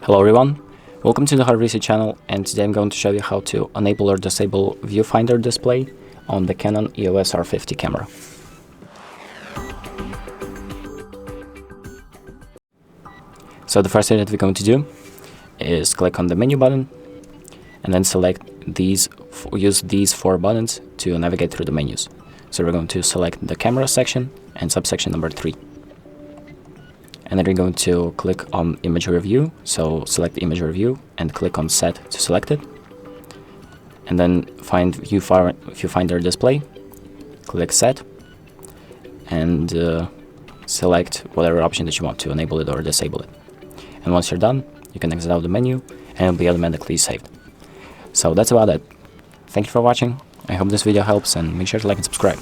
Hello everyone, welcome to the HardReset channel, and today I'm going to show you how to enable or disable Viewfinder display on the Canon EOS R50 camera. So the first thing that we're going to do is click on the menu button and then use these four buttons to navigate through the menus. So we're going to select the camera section and subsection number 3. And then we're going to click on image review, so select the image review and click on set to select it. And then find Viewfinder display, click set, and select whatever option that you want to enable it or disable it. And once you're done, you can exit out the menu and it'll be automatically saved. So that's about it. Thank you for watching. I hope this video helps, and make sure to like and subscribe.